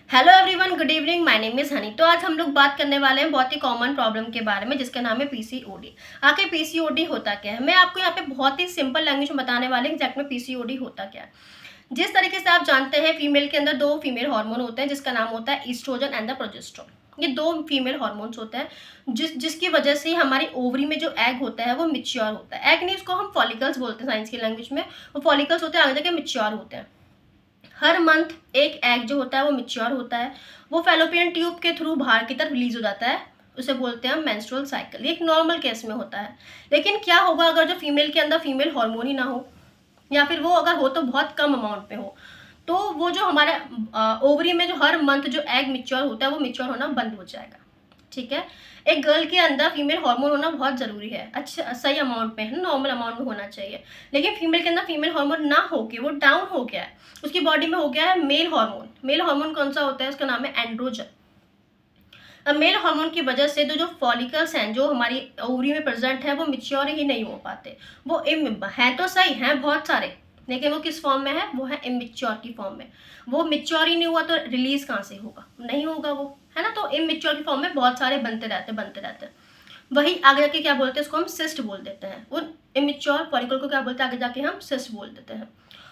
Hello everyone, good evening. My name is Honey. तो आज हम लोग बात करने वाले हैं बहुत ही कॉमन प्रॉब्लम के बारे में, जिसका नाम है पीसीओडी। आखिर पीसीओडी होता क्या है? मैं आपको यहाँ पे बहुत ही सिंपल लैंग्वेज में बताने वाले हैं एग्जैक्ट में पीसीओडी होता क्या है। जिस तरीके से आप जानते हैं, फीमेल के अंदर दो फीमेल हार्मोन होते हैं, जिसका नाम होता है ईस्ट्रोजन एंड द प्रोजेस्टेरोन। ये दो फीमेल हार्मोन्स होते हैं जिसकी वजह से हमारी ओवरी में जो एग होता है वो मिच्योर होता है। एग नहीं, उसको हम फॉलिकल्स बोलते हैं साइंस की लैंग्वेज में। वो फॉलिकल्स होते हैं, आगे जाके मिच्योर होते हैं। हर मंथ एक एग जो होता है वो मिच्योर होता है। वो फैलोपियन ट्यूब के थ्रू बाहर की तरफ रिलीज हो जाता है। उसे बोलते हैं मेंस्ट्रुअल साइकिल। ये एक नॉर्मल केस में होता है। लेकिन क्या होगा अगर जो फीमेल के अंदर फीमेल हार्मोन ही ना हो, या फिर वो अगर हो तो बहुत कम अमाउंट में हो, तो वो जो हमारे ओवरी में जो हर मंथ जो एग मिच्योर होता है वो मिच्योर होना बंद हो जाएगा। ठीक है। एक गर्ल के अंदर फीमेल हार्मोन होना बहुत ज़रूरी है, अच्छा सही अमाउंट में है, नॉर्मल अमाउंट में होना चाहिए। लेकिन फीमेल के अंदर फीमेल हार्मोन ना होके वो डाउन हो गया है, उसकी बॉडी में हो गया है मेल हार्मोन। मेल हार्मोन कौन सा होता है? उसका नाम है एंड्रोजन। अब मेल हार्मोन की वजह से तो जो फॉलिकल्स हैं जो हमारी ओवरी में प्रेजेंट है वो मिच्योर ही नहीं हो पाते। वो हैं तो सही हैं बहुत सारे, लेकिन वो किस फॉर्म में है? वो है इमेच्योर की फॉर्म में। वो मिच्योर ही नहीं हुआ तो रिलीज कहाँ से होगा? नहीं होगा वो, है ना। तो इमेच्योर की फॉर्म में बहुत सारे बनते रहते हैं। वही आगे जाके क्या बोलते हैं? उसको हम सिस्ट बोल देते हैं। वो इमेच्योर फॉलिकल को क्या बोलते हैं? आगे जाके हम सिस्ट बोल देते हैं।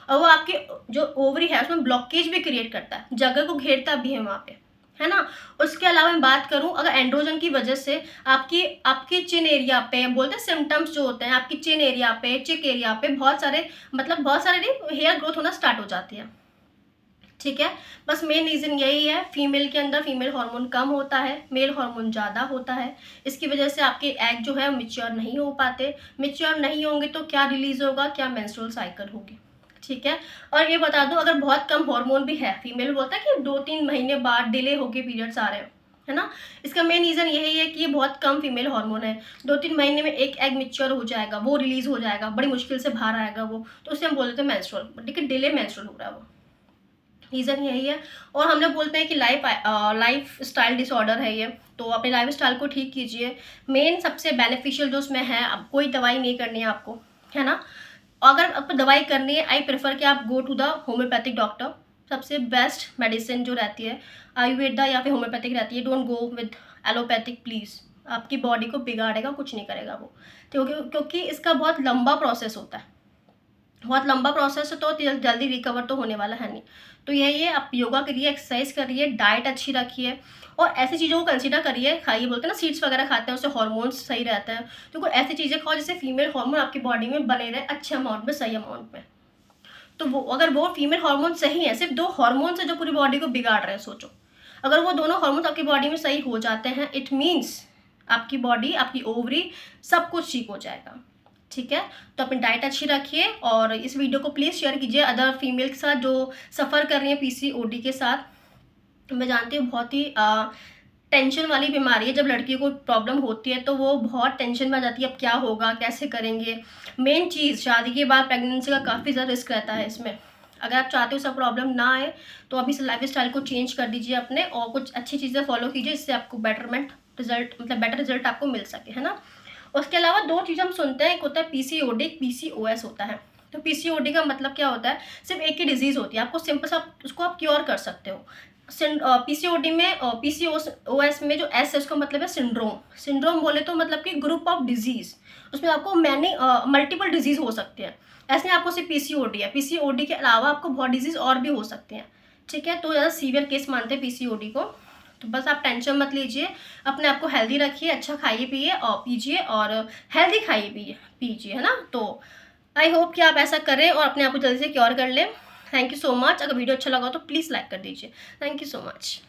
और वो आपके जो ओवरी है उसमें ब्लॉकेज भी क्रिएट करता है, जगह को घेरता भी है वहाँ पे, है ना। उसके अलावा मैं बात करूं, अगर एंड्रोजन की वजह से आपकी आपकी चिन एरिया पे बोलते हैं सिम्टम्स जो होते हैं, आपकी चिन एरिया पे, चिक एरिया पे बहुत सारे, मतलब बहुत सारे नहीं, हेयर ग्रोथ होना स्टार्ट हो जाती है। ठीक है। बस मेन रीज़न यही है, फीमेल के अंदर फीमेल हार्मोन कम होता है, मेल हार्मोन ज़्यादा होता है। इसकी वजह से आपके एग जो है मिच्योर नहीं हो पाते। मिच्योर नहीं होंगे तो क्या रिलीज होगा? क्या मेंस्ट्रुअल साइकिल होगी। ठीक है। और ये बता दूं, अगर बहुत कम हार्मोन भी है, फीमेल बोलता है कि 2-3 महीने बाद डिले होके पीरियड्स आ रहे हैं, है ना। इसका मेन रीज़न यही है कि ये बहुत कम फीमेल हार्मोन है। 2-3 महीने में एक एग मिच्योर हो जाएगा, वो रिलीज हो जाएगा, बड़ी मुश्किल से बाहर आएगा वो, तो उसे हम बोलते हैं मेंस्ट्रुअल। लेकिन डिले मेंस्ट्रुअल हो रहा है वो, रीज़न यही है। और हम लोग बोलते हैं कि लाइफ स्टाइल डिसऑर्डर है ये, तो अपने लाइफ स्टाइल को ठीक कीजिए। मेन सबसे बेनिफिशियल जो उसमें है, अब कोई दवाई नहीं करनी है आपको, है ना। अगर आपको दवाई करनी है, आई प्रेफर कि आप go to the homoeopathic doctor. सबसे बेस्ट मेडिसिन जो रहती है आयुर्वेदा या फिर होम्योपैथिक रहती है। Don't go with allopathic please, आपकी बॉडी को बिगाड़ेगा, कुछ नहीं करेगा वो। क्योंकि इसका बहुत लंबा प्रोसेस होता है, बहुत लंबा प्रोसेस है, तो जल्दी रिकवर तो होने वाला है नहीं। तो यही है, आप योगा करिए, एक्सरसाइज करिए, डाइट अच्छी रखिए, और ऐसी चीज़ों को कंसीडर करिए। खाइए, बोलते हैं ना सीड्स वगैरह खाते हैं उससे हॉर्मोन्स सही रहते हैं। तो कोई ऐसी चीज़ें खाओ जिससे फीमेल हार्मोन आपकी बॉडी में बने रहे अच्छे अमाउंट में, सही अमाउंट में। तो वो अगर वो फीमेल हार्मोन सही है, सिर्फ 2 हार्मोन से जो पूरी बॉडी को बिगाड़ रहे हैं, सोचो। अगर वो दोनों हार्मोन्स आपकी बॉडी में सही हो जाते हैं, इट मीन्स आपकी बॉडी, आपकी ओवरी, सब कुछ ठीक हो जाएगा। ठीक है। तो अपनी डाइट अच्छी रखिए, और इस वीडियो को प्लीज़ शेयर कीजिए अदर फीमेल के साथ जो सफ़र कर रही हैं पीसीओडी के साथ। मैं जानती हूँ बहुत ही टेंशन वाली बीमारी है। जब लड़कियों को प्रॉब्लम होती है तो वो बहुत टेंशन में आ जाती है, अब क्या होगा, कैसे करेंगे। मेन चीज़, शादी के बाद प्रेगनेंसी का काफ़ी ज़्यादा रिस्क रहता है इसमें। अगर आप चाहते हो सब प्रॉब्लम ना आए, तो अभी से लाइफ स्टाइल को चेंज कर दीजिए अपने, और कुछ अच्छी चीज़ें फॉलो कीजिए जिससे आपको बेटरमेंट रिजल्ट, मतलब बेटर रिजल्ट आपको मिल सके, है ना। उसके अलावा 2 चीज़ हम सुनते हैं, एक होता है पीसीओडी, एक पीसीओएस होता है। तो पीसीओडी का मतलब क्या होता है? सिर्फ एक ही डिजीज़ होती है, आपको सिंपल सा उसको आप क्योर कर सकते हो। पीसीओडी में, पीसीओएस में जो एस है उसका मतलब है सिंड्रोम। सिंड्रोम बोले तो मतलब कि ग्रुप ऑफ डिजीज़, उसमें आपको मल्टीपल डिजीज़ हो सकते हैं। ऐसे आपको सिर्फ पीसीओडी है, पीसीओडी के अलावा आपको बहुत डिजीज़ और भी हो सकते हैं। ठीक है। तो ज़्यादा सीवियर केस मानते हैं पीसीओडी को। तो बस आप टेंशन मत लीजिए, अपने आप को हेल्दी रखिए, अच्छा खाइए पिए और पीजिए, और हेल्दी खाइए पीजिए, है ना। तो आई होप कि आप ऐसा करें और अपने आप को जल्दी से क्योर कर लें। Thank you so much. अगर वीडियो अच्छा लगा तो प्लीज़ लाइक कर दीजिए। Thank you so much.